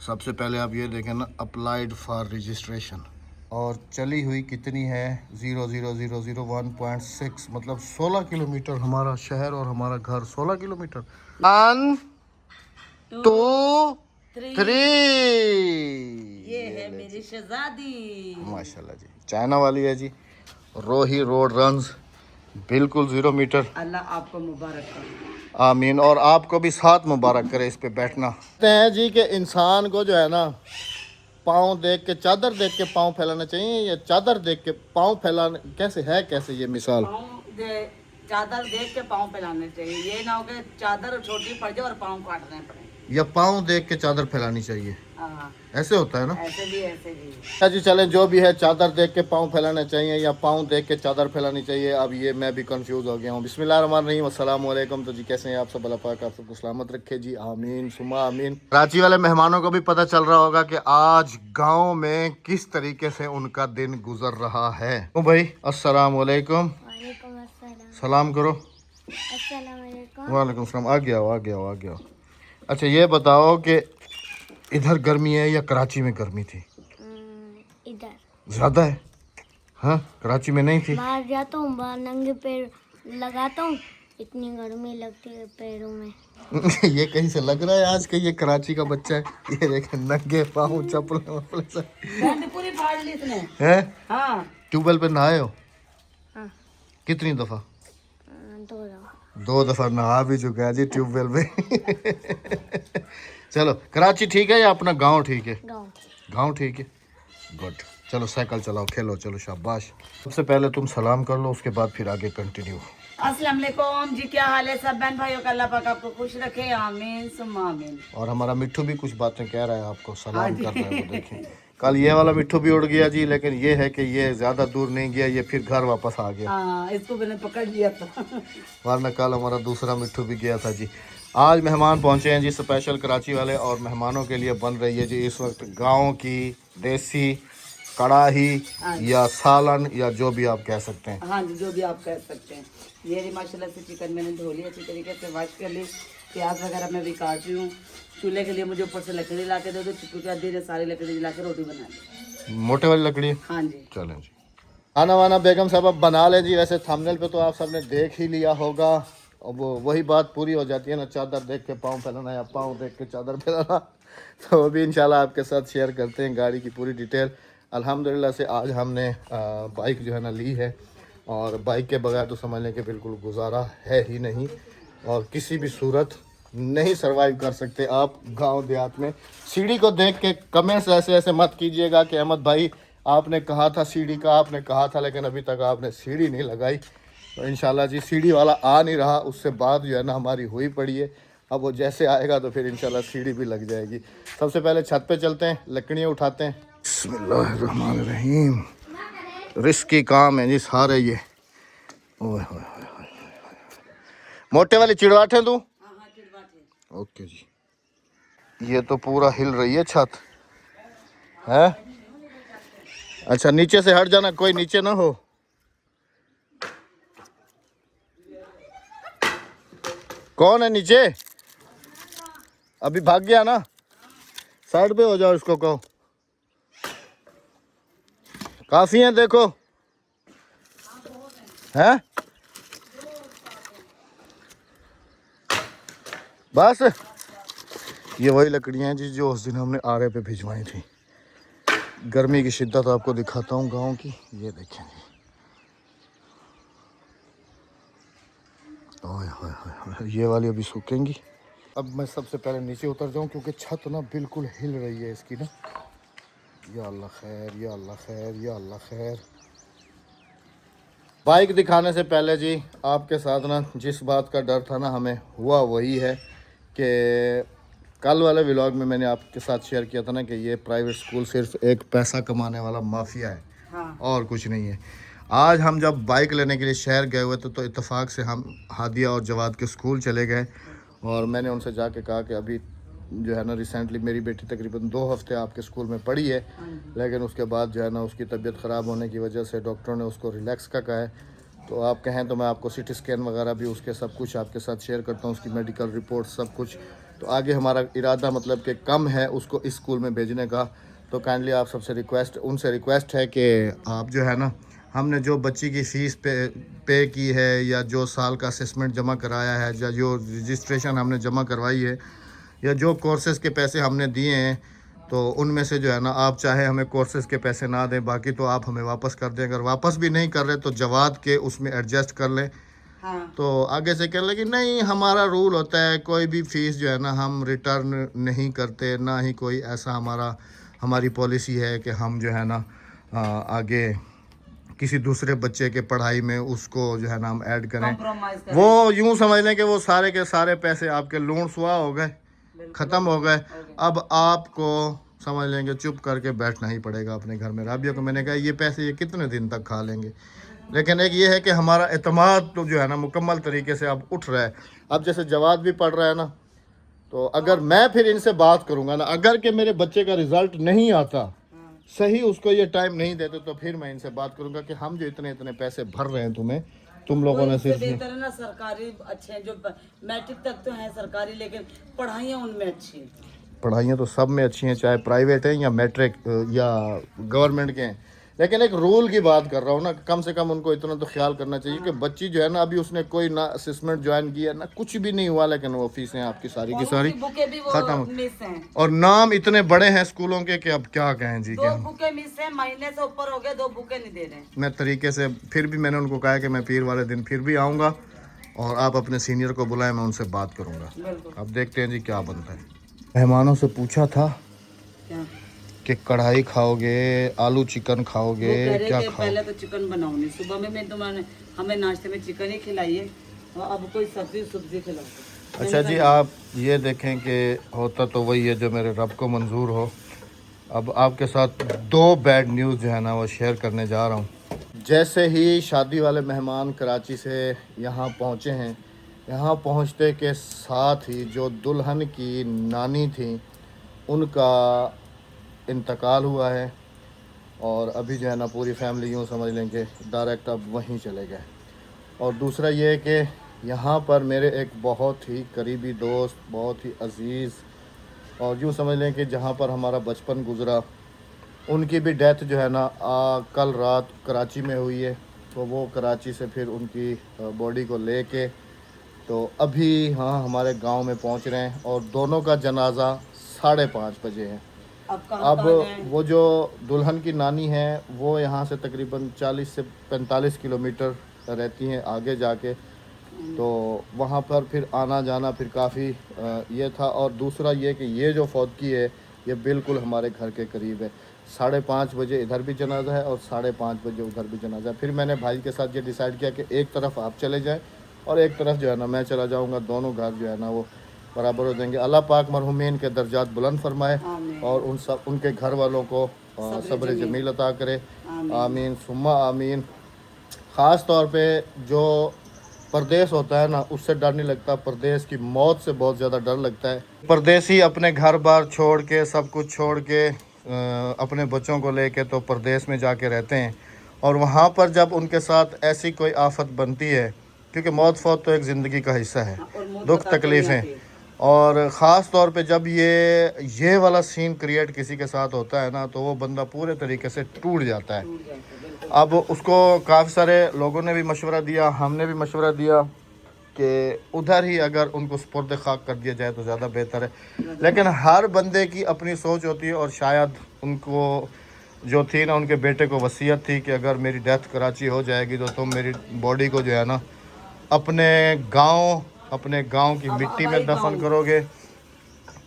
सबसे पहले आप ये देखें ना, अप्लाइड फॉर रजिस्ट्रेशन, और चली हुई कितनी है 00001.6, मतलब 16 किलोमीटर हमारा शहर और हमारा घर 16 किलोमीटर। 1 2 3 ये है मेरी शहजादी माशाल्लाह जी, चाइना वाली है जी। रोही रोड रन्स बिल्कुल 0 मीटर। अल्लाह आपको मुबारक करे। आमीन, और आपको भी साथ मुबारक करे इस पे बैठना। कहते हैं जी कि इंसान को जो है ना, पाँव देख के चादर देख के पाँव फैलाना चाहिए, या चादर देख के पाँव फैलाना, कैसे है, कैसे ये मिसाल? चादर देख के पाँव फैलाने चाहिए, ये ना हो कि चादर छोटी पड़ जाए और पाँव काटने पड़े, या पाँव देख के चादर फैलानी चाहिए, हाँ ऐसे होता है ना? ऐसे भी ऐसे भी। अच्छा जी, चलें, जो भी है, चादर देख के पाँव फैलाना चाहिए या पाँव देख के चादर फैलानी चाहिए, अब ये मैं भी कंफ्यूज हो गया हूँ। बिस्मिल्लाहिर्रहमानिर्रहीम, अस्सलाम वालेकुम। तो जी कैसे हैं आप सब? अल्लाह पाक आप सबको सलामत रखे जी, आमीन सुमा आमीन। कराची वाले मेहमानों को भी पता चल रहा होगा कि आज गाँव में किस तरीके से उनका दिन गुजर रहा है। तो भाई अस्सलाम वालेकुम, सलाम करो। वालेकुम सलाम। आ गया। अच्छा ये बताओ कि इधर गर्मी है या कराची में गर्मी थी? इधर ज्यादा है। हाँ, कराची में नहीं थी। बाहर जाता हूँ, बाहर नंगे पैर लगाता हूँ, इतनी गर्मी लगती है पैरों में। ये कहीं से लग रहा है आज का ये कराची का बच्चा है। ये देखे नंगे पाँव चप्पल से पूरी फाड़ ली इसने। है। हाँ ट्यूबवेल पे नहाए हो? हाँ। कितनी दफा? 2 दफा। 2 दफा नहा भी चुका है जी ट्यूबवेल पे। चलो, कराची ठीक है या अपना गांव ठीक है? गांव ठीक है, गुड। चलो साइकिल चलाओ, खेलो, चलो शाबाश। सबसे पहले तुम सलाम कर लो, उसके बाद फिर आगे कंटिन्यू। अस्सलाम वालेकुम जी, क्या हाल है सब बहन भाइयों का? अल्लाह पाक आपको खुश रखे, आमीन सुम्मा आमीन। और हमारा मिट्ठू भी कुछ बातें कह रहा है, आपको सलाम कर रहा है, वो देखें। कल ये वाला मिट्ठू भी उड़ गया जी, लेकिन ये है कि ये ज़्यादा दूर नहीं गया, ये फिर घर वापस आ गया। हाँ, इसको मैंने पकड़ लिया था। वरना कल हमारा दूसरा मिट्ठू भी गया था जी। आज मेहमान पहुंचे हैं जी, स्पेशल कराची वाले, और मेहमानों के लिए बन रही है जी इस वक्त गांव की देसी कड़ाही या सालन, या जो भी आप कह सकते हैं। हाँ जी, जो भी आप कह सकते हैं। ये रही माशाल्लाह से चिकन मैंने धो लिया, अच्छी तरीके से वॉश कर ली। प्याज वगैरह मैं भी काट रही हूँ। चूल्हे के लिए मुझे ऊपर से लकड़ी ला के दे दो, चिक्कू का दे, सारी लकड़ी ला के रोटी बना दी। मोटे वाली लकड़ी? हाँ जी। चलें जी। खाना वाना बेगम साहब अब बना लें जी। वैसे थंबनेल पे तो आप सबने देख ही लिया होगा, अब वो वही बात पूरी हो जाती है ना, चादर देख के पाँव फैलाना या पाँव देख के चादर फैलाना। तो अभी इंशाल्लाह आपके साथ शेयर करते हैं गाड़ी की पूरी डिटेल। अल्हम्दुलिल्लाह से आज हमने बाइक जो है ना ली है, और बाइक के बगैर तो समझ लें कि बिल्कुल गुजारा है ही नहीं, और किसी भी सूरत नहीं सरवाइव कर सकते आप गांव देहात में। सीढ़ी को देख के कमेंट्स ऐसे ऐसे मत कीजिएगा कि अहमद भाई आपने कहा था सीढ़ी का, आपने कहा था, लेकिन अभी तक आपने सीढ़ी नहीं लगाई। तो इंशाल्लाह जी सीढ़ी वाला आ नहीं रहा, उससे बात जो है ना हमारी हुई पड़ी है। अब वो जैसे आएगा तो फिर इंशाल्लाह सीढ़ी भी लग जाएगी। सबसे पहले छत पे चलते हैं, लकड़ियाँ उठाते हैं। बिस्मिल्लाहिर्रहमानिर्रहीम। रिस्की काम है जी सारे ये। ओए होए होए होए। मोटे वाली चिड़वाट है तू? ओके जी। ये तो पूरा हिल रही है छत है। अच्छा नीचे से हट जाना, कोई नीचे ना हो। कौन है नीचे? अभी भाग गया ना, साइड पे हो जाओ, इसको कहो। काफी है देखो, हैं बस। ये वही लकड़ियां हैं जी जो उस दिन हमने आरे पे भिजवाई थी। गर्मी की शिद्दत आपको दिखाता हूँ गांव की, ये देखें जी। ओए होए होए, ये वाली अभी सूखेंगी। अब मैं सबसे पहले नीचे उतर जाऊं क्योंकि छत ना बिल्कुल हिल रही है इसकी ना। या अल्लाह खैर, या अल्लाह खैर, या अल्लाह खैर। बाइक दिखाने से पहले जी आपके साथ ना जिस बात का डर था ना हमें, हुआ वही है कि कल वाले व्लॉग में मैंने आपके साथ शेयर किया था ना कि ये प्राइवेट स्कूल सिर्फ एक पैसा कमाने वाला माफिया है। हाँ। और कुछ नहीं है। आज हम जब बाइक लेने के लिए शहर गए हुए थे तो इत्तेफाक से हम हादिया और जवाद के स्कूल चले गए, और मैंने उनसे जाके कहा कि अभी जो है ना रिसेंटली मेरी बेटी तकरीबन 2 हफ्ते आपके स्कूल में पढ़ी है, लेकिन उसके बाद जो है ना उसकी तबीयत ख़राब होने की वजह से डॉक्टरों ने उसको रिलैक्स का कहा है। तो आप कहें तो मैं आपको CT स्कैन वगैरह भी उसके सब कुछ आपके साथ शेयर करता हूँ, उसकी मेडिकल रिपोर्ट सब कुछ। तो आगे हमारा इरादा मतलब कि कम है उसको इस स्कूल में भेजने का। तो काइंडली आप सबसे उनसे रिक्वेस्ट है कि आप जो है ना, हमने जो बच्ची की फ़ीस पे की है, या जो साल का असेसमेंट जमा कराया है, या जो रजिस्ट्रेशन हमने जमा करवाई है, या जो कोर्सेज़ के पैसे हमने दिए हैं, तो उनमें से जो है ना, आप चाहे हमें कोर्सेज़ के पैसे ना दें, बाकी तो आप हमें वापस कर दें। अगर वापस भी नहीं कर रहे तो जवाद के उसमें एडजस्ट कर लें। हाँ तो आगे से कह लेकिन नहीं, हमारा रूल होता है कोई भी फ़ीस जो है ना हम रिटर्न नहीं करते, ना ही कोई ऐसा हमारी पॉलिसी है कि हम जो है ना आगे किसी दूसरे बच्चे के पढ़ाई में उसको जो है ना हम ऐड करें। कॉम्प्रोमाइज करें। वो यूं समझ लें कि वो सारे के सारे पैसे आपके लूण सुहा हो गए, ख़त्म हो गए। अब आपको समझ लेंगे चुप करके बैठना ही पड़ेगा अपने घर में। राबिया को मैंने कहा ये पैसे ये कितने दिन तक खा लेंगे, लेकिन एक ये है कि हमारा एतमाद तो जो है ना मुकम्मल तरीके से अब उठ रहा है। अब जैसे जवाब भी पढ़ रहा है ना, तो अगर मैं फिर इनसे बात करूंगा ना, अगर के मेरे बच्चे का रिजल्ट नहीं आता सही, उसको ये टाइम नहीं देते, तो फिर मैं इनसे बात करूंगा कि हम जो इतने इतने पैसे भर रहे हैं तुम्हें, तुम लोगों ने इससे सिर्फ बेहतर है ना सरकारी अच्छे हैं, जो मैट्रिक तक तो हैं सरकारी, लेकिन पढ़ाइयाँ उनमें अच्छी हैं। पढ़ाइयाँ तो सब में अच्छी हैं, चाहे प्राइवेट हैं या मैट्रिक या गवर्नमेंट के हैं। लेकिन एक रूल की बात कर रहा हूँ ना, कम से कम उनको इतना तो ख्याल करना चाहिए कि बच्ची जो है ना, अभी उसने कोई ना असेसमेंट ज्वाइन किया ना, कुछ भी नहीं हुआ, लेकिन वो फीसें आपकी सारी की सारी बुकें भी वो खत्म। मिस हैं। और नाम इतने बड़े हैं स्कूलों के कि अब क्या कहें जी। 2 बुकें मिस हैं, महीने से ऊपर हो गए, 2 बुकें नहीं दे रहे हैं। मैं तरीके से फिर भी मैंने उनको कहा कि मैं पीर वाले दिन फिर भी आऊँगा, और आप अपने सीनियर को बुलाएं, मैं उनसे बात करूँगा। बिल्कुल। अब देखते हैं जी क्या बनता है। मेहमानों से पूछा था क्या कि कढ़ाई खाओगे, आलू चिकन खाओगे, वो कह रहे क्या कि खाओगे? पहले तो चिकन बनाओ नहीं, सुबह में मैं तुम्हारे हमें नाश्ते में चिकन ही खिलाइए, और अब कोई सब्जी खिलाओ। अच्छा जी, आप ये देखें कि होता तो वही है जो मेरे रब को मंजूर हो। अब आपके साथ 2 बैड न्यूज़ जो है ना वो शेयर करने जा रहा हूँ। जैसे ही शादी वाले मेहमान कराची से यहाँ पहुँचे हैं, यहाँ पहुँचते के साथ ही जो दुल्हन की नानी थी उनका इंतकाल हुआ है, और अभी जो है ना पूरी फैमिली यूँ समझ लें कि डायरेक्ट अब वहीं चले गए। और दूसरा ये है कि यहाँ पर मेरे एक बहुत ही करीबी दोस्त, बहुत ही अज़ीज़, और यूँ समझ लें कि जहाँ पर हमारा बचपन गुज़रा, उनकी भी डेथ जो है ना कल रात कराची में हुई है। तो वो कराची से फिर उनकी बॉडी को लेके तो अभी हाँ हमारे गांव में पहुंच रहे हैं, और दोनों का जनाजा 5:30 बजे है। अब वो जो दुल्हन की नानी है वो यहाँ से तकरीबन 40 से 45 किलोमीटर रहती हैं आगे जाके, तो वहाँ पर फिर आना जाना फिर काफ़ी ये था। और दूसरा ये कि ये जो फौतगी है ये बिल्कुल हमारे घर के करीब है। 5:30 बजे इधर भी जनाजा है और 5:30 बजे उधर भी जनाजा है। फिर मैंने भाई के साथ ये डिसाइड किया कि एक तरफ आप चले जाएं और एक तरफ जो है ना मैं चला जाऊंगा, दोनों घर जो है ना वो बराबर हो जाएंगे। अल्लाह पाक मरहुमीन के दर्जात बुलंद फरमाए और उनके घर वालों को सब्र जमील अता करे, आमीन सुम्मा आमीन। ख़ास तौर पे जो परदेश होता है ना उससे डर नहीं लगता, परदेश की मौत से बहुत ज़्यादा डर लगता है। परदेसी अपने घर बार छोड़ के, सब कुछ छोड़ के, अपने बच्चों को लेके तो परदेश में जाके रहते हैं, और वहाँ पर जब उनके साथ ऐसी कोई आफत बनती है, क्योंकि मौत फौत तो एक ज़िंदगी का हिस्सा है, दुख तकलीफ़ें, और ख़ास तौर पे जब ये वाला सीन क्रिएट किसी के साथ होता है ना तो वो बंदा पूरे तरीके से टूट जाता है। अब उसको काफ़ी सारे लोगों ने भी मशवरा दिया, हमने भी मशवरा दिया कि उधर ही अगर उनको सुपुर्द खाक कर दिया जाए तो ज़्यादा बेहतर है। लेकिन हर बंदे की अपनी सोच होती है, और शायद उनको जो थी ना उनके बेटे को वसीयत थी कि अगर मेरी डेथ कराची हो जाएगी तो तुम मेरी बॉडी को जो है ना अपने गांव की मिट्टी में दफन करोगे।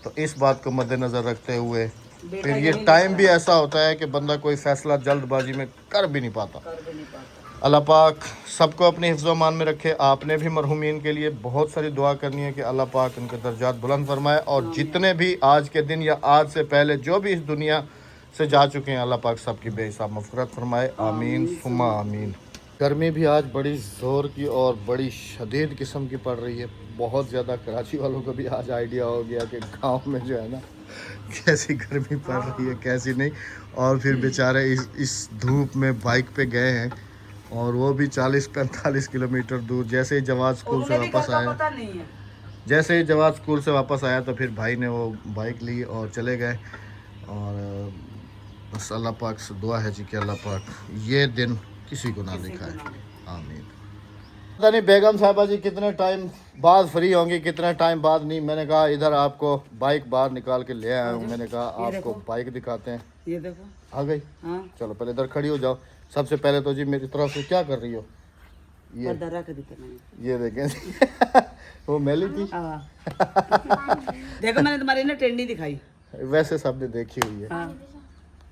तो इस बात को मद्देनज़र रखते हुए फिर ये टाइम भी ऐसा होता है कि बंदा कोई फ़ैसला जल्दबाजी में कर भी नहीं पाता। अल्लाह पाक सबको अपने हिफ्ज़-ओ-मान में रखे। आपने भी मरहुमीन के लिए बहुत सारी दुआ करनी है कि अल्लाह पाक उनके दर्जात बुलंद फरमाए, और जितने भी आज के दिन या आज से पहले जो भी इस दुनिया से जा चुके हैं अल्लाह पाक सबकी बेहिसाब मग़फ़िरत फरमाए, आमीन सुम्मा आमीन। गर्मी भी आज बड़ी ज़ोर की और बड़ी शदीद किस्म की पड़ रही है, बहुत ज़्यादा। कराची वालों को भी आज आइडिया हो गया कि गांव में जो है ना कैसी गर्मी पड़ रही है कैसी नहीं। और फिर बेचारे इस धूप में बाइक पे गए हैं, और वो भी 40-45 किलोमीटर दूर। जैसे ही जवाद स्कूल से वापस आए, जैसे ही जवाब स्कूल से वापस आया तो फिर भाई ने वो बाइक ली और चले गए। और बस अल्लाह पाक से दुआ है जी कि अल्लाह पाक ये दिन किसी को ना दिखाए, आमीन। पता नहीं बेगम साहबा जी कितने टाइम बाद फ्री होंगी, कितने टाइम बाद नहीं। मैंने कहा इधर आपको बाइक बाहर निकाल के ले आया हूँ। मैंने कहा आपको बाइक दिखाते हैं। ये देखो आ गई। हाँ चलो पहले इधर खड़ी हो जाओ। सबसे पहले तो जी मेरी तरफ से क्या कर रही हो? ये पर्दा रख दी मैंने। ये देखें वो मैली थी। हाँ देखो मैंने तुम्हारी ना टेंडी दिखाई। वैसे सबने देखी हुई है। हाँ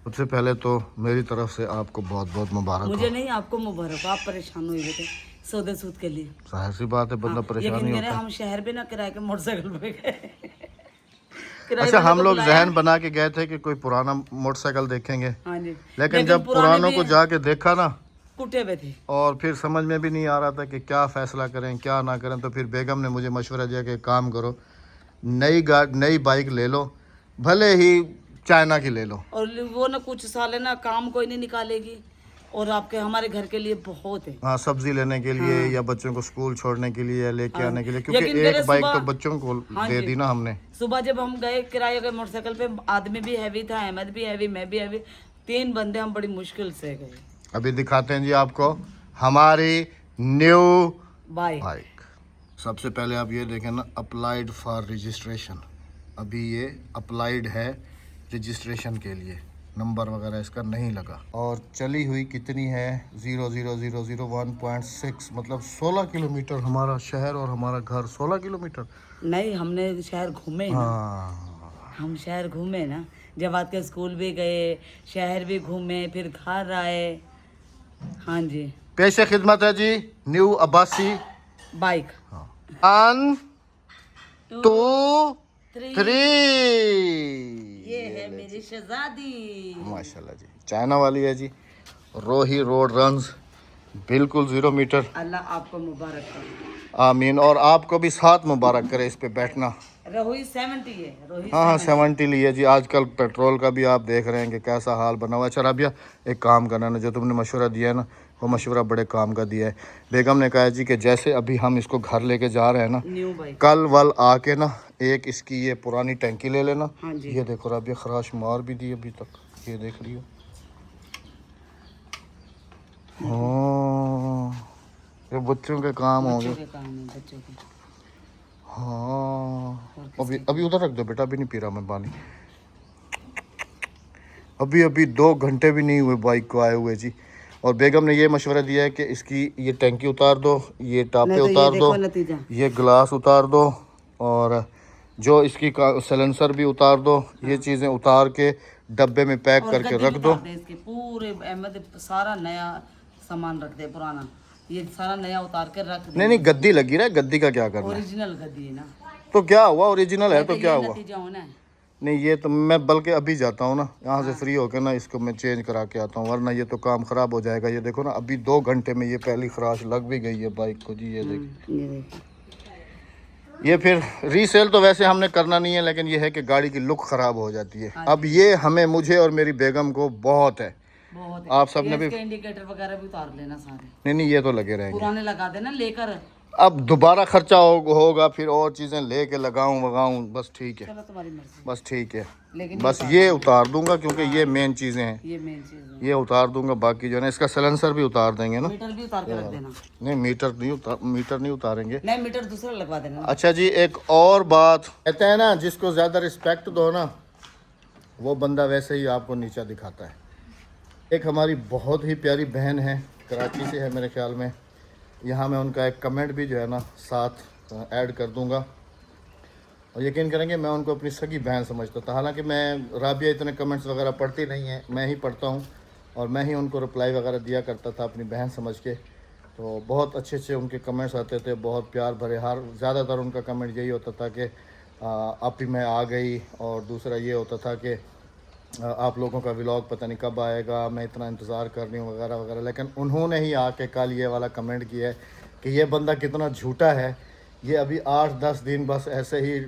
सबसे पहले तो मेरी तरफ से आपको बहुत बहुत मुबारक मुझे हो। नहीं आपको मुबारक हो, आप परेशान हुए थे सौदे सूद के लिए। जाहिर सी बात है, बंदा परेशान यकीन नहीं करें होता। हम शहर में ना किराए के मोटरसाइकिल पे गए। किराए अच्छा, वाले हम को लोग बुलाया। जहन बना के गए थे कि कोई पुराना मोटरसाइकिल देखेंगे, हाँ जी लेकिन जब पुरानों को जाके देखा ना कुटे हुए थे। और फिर समझ में भी नहीं आ रहा था कि क्या फ़ैसला करें क्या ना करें। तो फिर बेगम ने मुझे मशवरा दिया कि काम करो, नई बाइक ले लो, भले ही चाइना की ले लो। और वो ना कुछ साल है ना काम कोई नहीं निकालेगी और आपके हमारे घर के लिए बहुत है। हाँ, सब्जी लेने के लिए हाँ। या बच्चों को स्कूल छोड़ने के लिए या लेके हाँ। आने के लिए, क्योंकि यकीन करें एक बाइक सुबह- तो बच्चों को हाँ दे जी। दी ना हमने। सुबह जब हम गए किराए के मोटरसाइकिल पे, आदमी भी हैवी था, अहमद भी हैवी, मैं भी हैवी, 3 बंदे हम बड़ी मुश्किल से गए। अभी दिखाते हैं जी आपको हमारी न्यू बाइक बाइक। सबसे पहले आप ये देखें ना, अप्लाइड फॉर रजिस्ट्रेशन। अभी ये अप्लाइड है रजिस्ट्रेशन के लिए, नंबर वगैरह इसका नहीं लगा। और चली हुई कितनी है? 00001.6, मतलब 16 किलोमीटर। हमारा शहर और हमारा घर 16 किलोमीटर। नहीं, हमने शहर घूमे ना। हाँ, हम शहर घूमे ना, जवाद के स्कूल भी गए, शहर भी घूमे, फिर घर आए। हाँ जी, पेशे खिदमत है जी न्यू अब्बासी बाइक। 1 2 3 3। ये है मेरी शहजादी। माशाल्लाह जी, चाइना वाली है जी। रोही रोड रन्स बिल्कुल 0 मीटर। अल्लाह आपको मुबारक करे। आमीन। और आपको भी साथ मुबारक करे इस पे बैठना। रोही 70 है, रोही हाँ 70। 70 लिए जी। आजकल पेट्रोल का भी आप देख रहे हैं कि कैसा हाल बना हुआ है। अच्छा राबिया, एक काम करना ना, जो तुमने मशवरा दिया है ना, वो मशवरा बड़े काम का दिया है। बेगम ने कहा है जी कि जैसे अभी हम इसको घर लेके जा रहे हैं ना, न्यू बाइक। कल वल आके ना एक इसकी ये पुरानी टैंकी ले लेना। हाँ जी। ये देखो राबिया, खराश मार भी दी अभी तक, ये देख लियो। हाँ, ये बच्चों के काम होंगे। बच्चों के काम है, बच्चों के। हाँ, अभी अभी उधर रख दो बेटा, अभी नहीं पी रहा मैं पानी। अभी 2 घंटे भी नहीं हुए बाइक को आए हुए जी। और बेगम ने ये मशवरा दिया है कि इसकी ये टैंकी उतार दो, ये टापे नहीं तो ये उतार देखो दो, नतीजा। ये ग्लास उतार दो, और जो इसकी सिलेंसर भी उतार दो। ये चीज़ें उतार के डब्बे में पैक और करके गद्दी रख दो। उतार दे इसके पूरे, अहमद सारा नया सामान रख दे, पुराना ये सारा नया उतार के रख दे। नहीं गद्दी लगी रहा है, गद्दी का क्या करना है? ओरिजिनल गद्दी है ना। तो क्या हुआ, ओरिजिनल है तो क्या ये हुआ? नतीजा होना है। नहीं, ये तो मैं बल्कि अभी जाता हूँ ना यहाँ से फ्री होकर ना, इसको मैं चेंज करा के आता हूँ, वरना ये तो काम ख़राब हो जाएगा। ये देखो ना, अभी 2 घंटे में ये पहली खराश लग भी गई है बाइक को जी। ये देखिए, ये देखो, ये फिर रीसेल तो वैसे हमने करना नहीं है, लेकिन ये है कि गाड़ी की लुक ख़राब हो जाती है। अब ये हमें, मुझे और मेरी बेगम को बहुत है। बहुत है। आप सबने भी, इसके इंडिकेटर वगैरह भी उतार लेना सारे, नहीं ये तो लगे रहेंगे। पुराने लगा देना लेकर। अब दोबारा खर्चा होगा, फिर और चीज़ें लेके लगाऊं वगाऊं, बस ठीक है, चलो तुम्हारी मर्जी, बस ठीक है। लेकिन बस ये उतार दूंगा क्योंकि ये मेन चीज़ें हैं, ये मेन चीज है। ये उतार दूंगा। बाकी जो है ना, इसका सिलेंसर भी उतार देंगे ना। मीटर भी उतार के रख देना। नहीं, मीटर नहीं उतारेंगे। नहीं, मीटर दूसरा लगवा देना। अच्छा जी, एक और बात कहते हैं ना, जिसको ज़्यादा रिस्पेक्ट दो ना, वो बंदा वैसे ही आपको नीचा दिखाता है। एक हमारी बहुत ही प्यारी बहन है, कराची से है मेरे ख्याल में। यहाँ मैं उनका एक कमेंट भी जो है ना साथ ऐड कर दूँगा, और यकीन करेंगे मैं उनको अपनी सगी बहन समझता था। हालांकि मैं, राबिया इतने कमेंट्स वगैरह पढ़ती नहीं है, मैं ही पढ़ता हूँ, और मैं ही उनको रिप्लाई वगैरह दिया करता था अपनी बहन समझ के। तो बहुत अच्छे अच्छे उनके कमेंट्स आते थे, बहुत प्यार भरे। ज़्यादातर उनका कमेंट यही होता था कि आप ही मैं आ गई, और दूसरा ये होता था कि आप लोगों का व्लॉग पता नहीं कब आएगा, मैं इतना इंतज़ार कर रही हूँ वगैरह वगैरह। लेकिन उन्होंने ही आके कल ये वाला कमेंट किया है कि ये बंदा कितना झूठा है। ये अभी 8-10 दिन बस ऐसे ही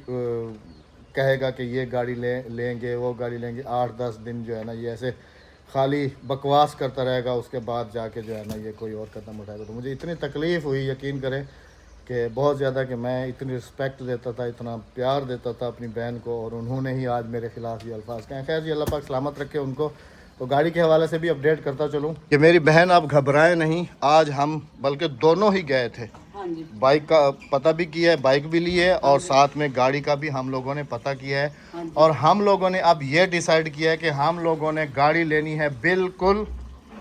कहेगा कि ये गाड़ी लेंगे वो गाड़ी लेंगे। 8-10 दिन जो है ना, ये ऐसे खाली बकवास करता रहेगा, उसके बाद जाके जो है ना ये कोई और कदम उठाएगा। तो मुझे इतनी तकलीफ़ हुई, यकीन करें कि बहुत ज़्यादा कि मैं इतनी रिस्पेक्ट देता था, इतना प्यार देता था अपनी बहन को, और उन्होंने ही आज मेरे ख़िलाफ़ ये अल्फाज कहे। खैर जी, अल्लाह पाक सलामत रखे उनको। तो गाड़ी के हवाले से भी अपडेट करता चलूँ कि मेरी बहन आप घबराएं नहीं, आज हम बल्कि दोनों ही गए थे, हाँ जी, बाइक का पता भी किया है, बाइक भी ली है, और साथ में गाड़ी का भी हम लोगों ने पता किया है। हाँ जी। और हम लोगों ने अब ये डिसाइड किया है कि हम लोगों ने गाड़ी लेनी है बिल्कुल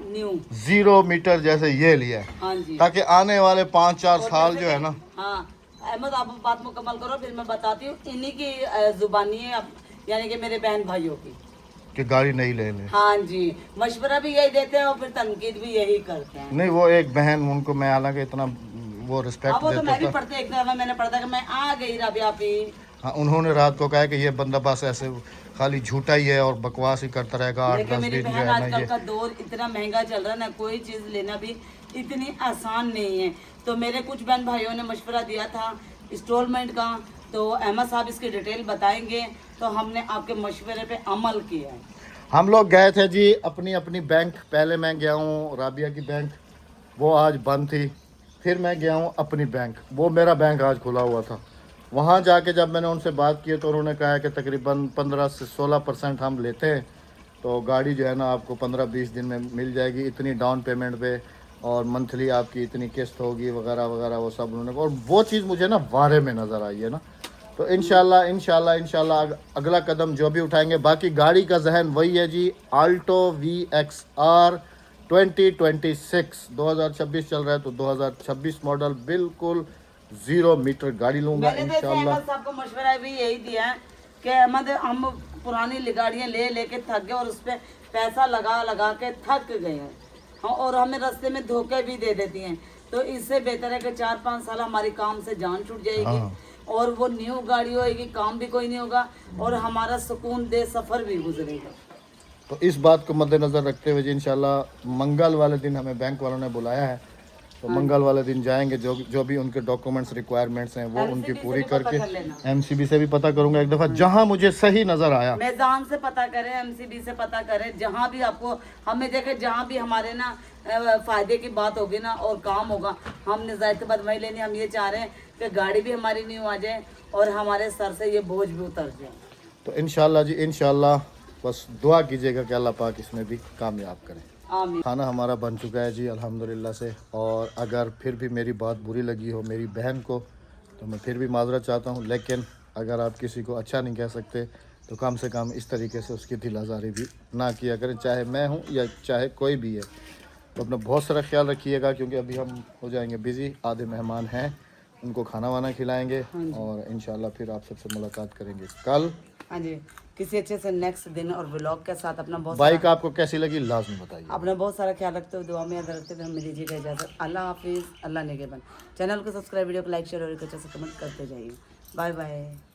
न्यू। 0 मीटर जैसे ये लिया है, हाँ जी, ताकि आने वाले 5-4 साल जो है ना, हाँ अहमद आप बात मुकम्मल करो, फिर मैं बताती हूँ। इन्हीं की जुबानी है यानी कि मेरे बहन भाइयों की। कि गाड़ी नहीं लेनी। हाँ जी, मशवरा भी यही देते हैं और फिर तनकीद भी यही करते हैं। नहीं, वो एक बहन, उनको मैं हालांकि इतना वो हाँ, रिस्पेक्ट वो तो मैं भी देता था। पढ़ते, एक दफा मैंने पढ़ा था कि मैं आ गई राबिया पी। हाँ, उन्होंने रात को कहा कि ये बंदा बस ऐसे खाली झूठा ही है और बकवास ही करता रहेगा, 8-10 लेकिन मेरी दिन जो बहन, है ना आजकल ये। का दौर इतना महंगा चल रहा है ना, कोई चीज़ लेना भी इतनी आसान नहीं है। तो मेरे कुछ बहन भाइयों ने मशवरा दिया था इंस्टॉलमेंट का, तो अहमद साहब इसकी डिटेल बताएंगे। तो हमने आपके मशवरे पे अमल किया है। हम लोग गए थे जी अपनी अपनी बैंक। पहले मैं गया हूँ राबिया की बैंक, वो आज बंद थी। फिर मैं गया हूँ अपनी बैंक, वो मेरा बैंक आज खुला हुआ था। वहाँ जाके जब मैंने उनसे बात की तो उन्होंने कहा कि तकरीबन 15 से 16% हम लेते हैं, तो गाड़ी जो है ना आपको 15-20 दिन में मिल जाएगी, इतनी डाउन पेमेंट पे, और मंथली आपकी इतनी किस्त होगी वगैरह वगैरह, वो सब उन्होंने। और वो चीज़ मुझे ना वारे में नज़र आई है ना। तो इंशाल्लाह अगला कदम जो भी उठाएंगे। बाकी गाड़ी का जहन वही है जी, आल्टो VXR 2026 2026 चल रहा है, तो 2026 मॉडल बिल्कुल 0 मीटर गाड़ी लूंगा मैंने तो ऐसे इंशाल्लाह। अहमद साहब को मशवरा भी यही दिया है कि अहमद, हम पुरानी गाड़ियाँ ले लेके थक गए और उस पर पैसा लगा लगा के थक गए हैं। हाँ, और हमें रास्ते में धोखे भी दे देती हैं। तो इससे बेहतर है कि 4-5 साल हमारी काम से जान छूट जाएगी। हाँ। और वो न्यू गाड़ी होएगी, काम भी कोई नहीं होगा और हमारा सुकून दे सफ़र भी गुजरेगा। तो इस बात को मद्देनज़र रखते हुए जी इंशाल्लाह मंगल वाले दिन हमें बैंक वालों ने बुलाया है, तो मंगल वाले दिन जाएंगे। जो भी उनके डॉक्यूमेंट्स रिक्वायरमेंट्स हैं वो उनकी MCB से पूरी भी पता करके, कर लेना। MCB से भी पता करूंगा एक दफ़ा, जहां मुझे सही नज़र आया। मैदान से पता करें, MCB से पता करें, जहाँ भी आपको हमें देखे, जहाँ भी हमारे ना फायदे की बात होगी ना और काम होगा, हमने ज़ाहिर बात वही लेनी। हम ये चाह रहे हैं कि गाड़ी भी हमारी न्यू आ जाए और हमारे सर से ये बोझ भी उतर जाए। तो इंशाल्लाह जी इंशाल्लाह, बस दुआ कीजिएगा कि अल्लाह पाक इसमें भी कामयाब करें। आमीन। खाना हमारा बन चुका है जी अल्हम्दुलिल्लाह से, और अगर फिर भी मेरी बात बुरी लगी हो मेरी बहन को, तो मैं फिर भी माजरत चाहता हूँ। लेकिन अगर आप किसी को अच्छा नहीं कह सकते तो कम से कम इस तरीके से उसकी दिल आज़ारी भी ना किया करें, चाहे मैं हूँ या चाहे कोई भी है। तो अपना बहुत सारा ख्याल रखिएगा, क्योंकि अभी हम हो जाएंगे बिज़ी, आधे मेहमान हैं, उनको खाना वाना खिलाएंगे, और इंशाल्लाह फिर आप सबसे मुलाकात करेंगे कल। हाँ जी, किसी अच्छे से नेक्स्ट दिन और व्लॉग के साथ। अपना बहुत बाइक आपको कैसी लगी लाजमी बताइए। अपना बहुत सारा ख्याल रखते हुए दुआ में याद रखते हुए हमें दीजिएगा इजाज़त। अल्लाह हाफिज़, अल्लाह निगहबान। चैनल को सब्सक्राइब, वीडियो को लाइक शेयर और अच्छा से कमेंट करते जाइए। Bye bye.